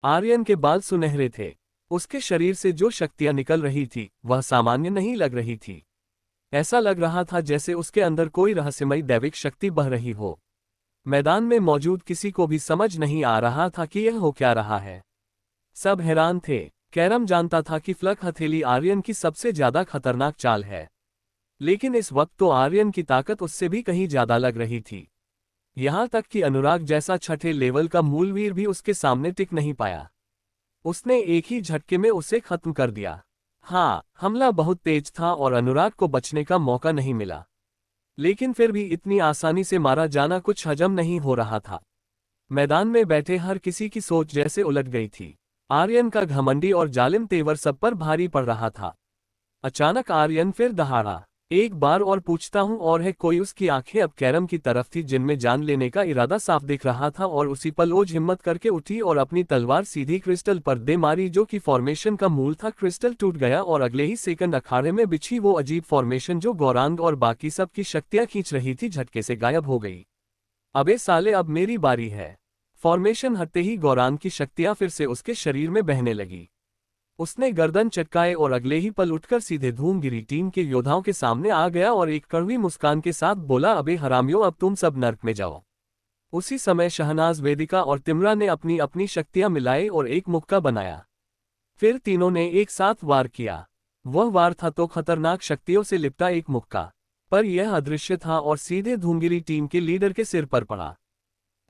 आर्यन के बाल सुनहरे थे। उसके शरीर से जो शक्तियां निकल रही थी वह सामान्य नहीं लग रही थी। ऐसा लग रहा था जैसे उसके अंदर कोई रहस्यमयी दैविक शक्ति बह रही हो। मैदान में मौजूद किसी को भी समझ नहीं आ रहा था कि यह हो क्या रहा है। सब हैरान थे। कैरम जानता था कि फ्लक हथेली आर्यन की सबसे ज्यादा खतरनाक चाल है, लेकिन इस वक्त तो आर्यन की ताकत उससे भी कहीं ज्यादा लग रही थी। यहां तक कि अनुराग जैसा छठे लेवल का मूलवीर भी उसके सामने टिक नहीं पाया। उसने एक ही झटके में उसे खत्म कर दिया। हाँ, हमला बहुत तेज था और अनुराग को बचने का मौका नहीं मिला, लेकिन फिर भी इतनी आसानी से मारा जाना कुछ हजम नहीं हो रहा था। मैदान में बैठे हर किसी की सोच जैसे उलट गई थी। आर्यन का घमंडी और जालिम तेवर सब पर भारी पड़ रहा था। अचानक आर्यन फिर दहाड़ा, एक बार और पूछता हूं और है कोई। उसकी आंखें अब कैरम की तरफ थी, जिनमें जान लेने का इरादा साफ दिख रहा था, और उसी पल ओज हिम्मत करके उठी और अपनी तलवार सीधी क्रिस्टल पर दे मारी, जो कि फॉर्मेशन का मूल था। क्रिस्टल टूट गया और अगले ही सेकंड अखाड़े में बिछी वो अजीब फॉर्मेशन जो गौरांग और बाकी सब की शक्तियां खींच रही थी, झटके से गायब हो गई। अबे साले, अब मेरी बारी है। फॉर्मेशन हटते ही गौरांग की शक्तियां फिर से उसके शरीर में बहने लगी। उसने गर्दन चटकाए और अगले ही पल उठकर सीधे धूमगिरी टीम के योद्धाओं के सामने आ गया और एक कड़वी मुस्कान के साथ बोला, अबे हरामियों, अब तुम सब नर्क में जाओ। उसी समय शहनाज, वेदिका और तिमरा ने अपनी अपनी शक्तियां मिलाई और एक मुक्का बनाया। फिर तीनों ने एक साथ वार किया। वह वार था तो खतरनाक शक्तियों से लिपटा एक मुक्का, पर यह अदृश्य था और सीधे धूमगिरी टीम के लीडर के सिर पर पड़ा।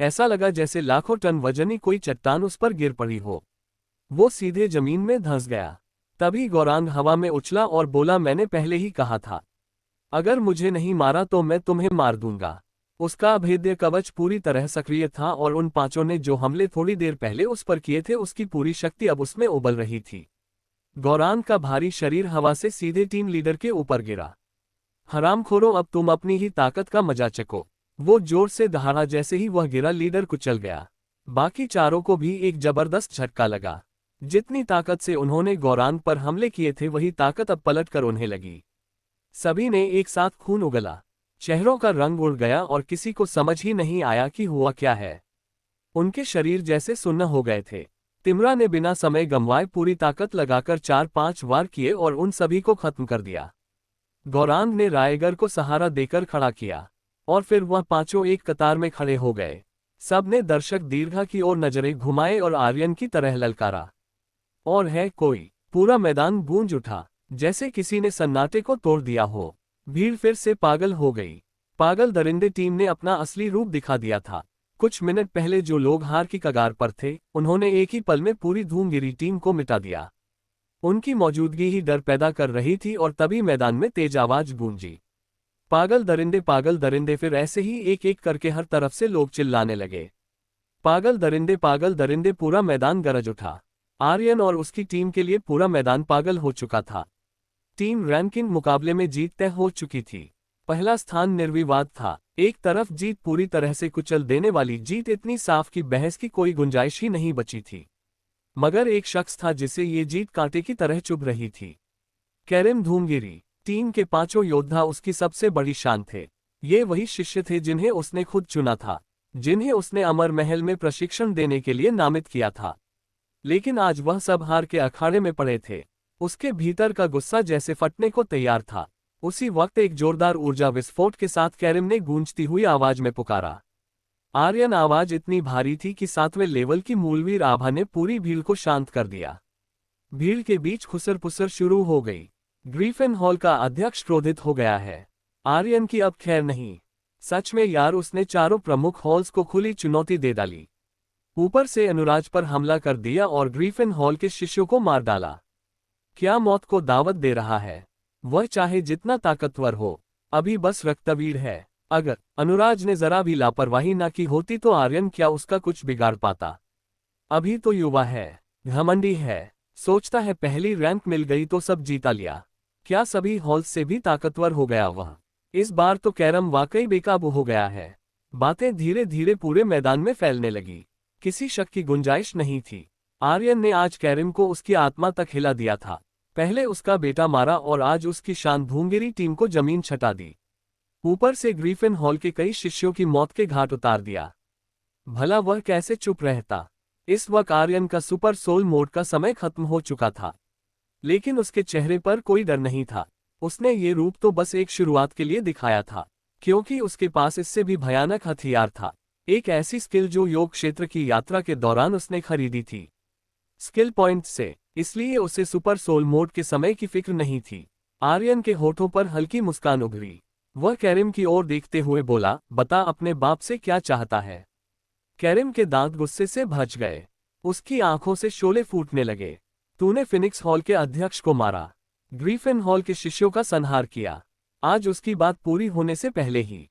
ऐसा लगा जैसे लाखों टन वजनी कोई चट्टान उस पर गिर पड़ी हो। वो सीधे जमीन में धंस गया। तभी गौरांग हवा में उछला और बोला, मैंने पहले ही कहा था, अगर मुझे नहीं मारा तो मैं तुम्हें मार दूंगा। उसका अभेद्य कवच पूरी तरह सक्रिय था और उन पांचों ने जो हमले थोड़ी देर पहले उस पर किए थे, उसकी पूरी शक्ति अब उसमें उबल रही थी। गौरांग का भारी शरीर हवा से सीधे टीम लीडर के ऊपर गिरा। हरामखोरों, अब तुम अपनी ही ताकत का मजा चखो। वो जोर से दहाड़ा। जैसे ही वह गिरा, लीडर कुचल गया। बाकी चारों को भी एक जबरदस्त झटका लगा। जितनी ताकत से उन्होंने गौरांग पर हमले किए थे, वही ताकत अब पलट कर उन्हें लगी। सभी ने एक साथ खून उगला। चेहरों का रंग उड़ गया और किसी को समझ ही नहीं आया कि हुआ क्या है। उनके शरीर जैसे सुन्न हो गए थे। तिमरा ने बिना समय गंवाए पूरी ताकत लगाकर 4-5 वार किए और उन सभी को खत्म कर दिया। गौरांग ने रायगर को सहारा देकर खड़ा किया और फिर वह पांचों एक कतार में खड़े हो गए। सब ने दर्शक दीर्घा की ओर नजरें घुमाए और आर्यन की तरह ललकारा, और है कोई। पूरा मैदान गूंज उठा, जैसे किसी ने सन्नाटे को तोड़ दिया हो। भीड़ फिर से पागल हो गई। पागल दरिंदे टीम ने अपना असली रूप दिखा दिया था। कुछ मिनट पहले जो लोग हार की कगार पर थे, उन्होंने एक ही पल में पूरी धूमगिरी टीम को मिटा दिया। उनकी मौजूदगी ही डर पैदा कर रही थी और तभी मैदान में तेज आवाज गूंजी, पागल दरिंदे, पागल दरिंदे। फिर ऐसे ही एक एक करके हर तरफ से लोग चिल्लाने लगे, पागल दरिंदे, पागल दरिंदे। पूरा मैदान गरज उठा। आर्यन और उसकी टीम के लिए पूरा मैदान पागल हो चुका था। टीम रैंकिंग मुकाबले में जीत तय हो चुकी थी। पहला स्थान निर्विवाद था। एक तरफ जीत, पूरी तरह से कुचल देने वाली जीत, इतनी साफ कि बहस की कोई गुंजाइश ही नहीं बची थी। मगर एक शख्स था जिसे ये जीत कांटे की तरह चुभ रही थी, कैरम धूमगिरी। टीम के पांचों योद्धा उसकी सबसे बड़ी शान थे। ये वही शिष्य थे जिन्हें उसने खुद चुना था, जिन्हें उसने अमर महल में प्रशिक्षण देने के लिए नामित किया था। लेकिन आज वह सब हार के अखाड़े में पड़े थे। उसके भीतर का गुस्सा जैसे फटने को तैयार था। उसी वक्त एक जोरदार ऊर्जा विस्फोट के साथ कैरम ने गूंजती हुई आवाज में पुकारा, आर्यन। आवाज इतनी भारी थी कि 7वें लेवल की मूलवीर आभा ने पूरी भीड़ को शांत कर दिया। भीड़ के बीच खुसर पुसर शुरू हो गई। ग्रीफन हॉल का अध्यक्ष क्रोधित हो गया है। आर्यन की अब खैर नहीं। सच में यार, उसने चारों प्रमुख हॉल्स को खुली चुनौती दे डाली। ऊपर से अनुराज पर हमला कर दिया और ग्रीफन हॉल के शिष्यों को मार डाला। क्या मौत को दावत दे रहा है। वह चाहे जितना ताकतवर हो, अभी बस रक्तवीर है। अगर अनुराज ने जरा भी लापरवाही न की होती तो आर्यन क्या उसका कुछ बिगाड़ पाता। अभी तो युवा है, घमंडी है, सोचता है पहली रैंक मिल गई तो सब जीता लिया। क्या सभी हॉल्स से भी ताकतवर हो गया वह। इस बार तो कैरम वाकई बेकाबू हो गया है। बातें धीरे धीरे पूरे मैदान में फैलने लगी। किसी शक की गुंजाइश नहीं थी। आर्यन ने आज कैरम को उसकी आत्मा तक हिला दिया था। पहले उसका बेटा मारा और आज उसकी शान धूमगिरी टीम को जमीन छटा दी। ऊपर से ग्रीफन हॉल के कई शिष्यों की मौत के घाट उतार दिया। भला वह कैसे चुप रहता। इस वक्त आर्यन का सुपर सोल मोड का समय खत्म हो चुका था, लेकिन उसके चेहरे पर कोई डर नहीं था। उसने ये रूप तो बस एक शुरुआत के लिए दिखाया था, क्योंकि उसके पास इससे भी भयानक हथियार था, एक ऐसी स्किल जो योग क्षेत्र की यात्रा के दौरान उसने खरीदी थी स्किल पॉइंट से, इसलिए उसे सुपर सोल मोड के समय की फिक्र नहीं थी। आर्यन के होठों पर हल्की मुस्कान उभरी। वह कैरिम की ओर देखते हुए बोला, बता अपने बाप से क्या चाहता है। कैरिम के दांत गुस्से से भज गए। उसकी आंखों से शोले फूटने लगे। तूने फिनिक्स हॉल के अध्यक्ष को मारा, ग्रीफिन हॉल के शिष्यों का संहार किया। आज उसकी बात पूरी होने से पहले ही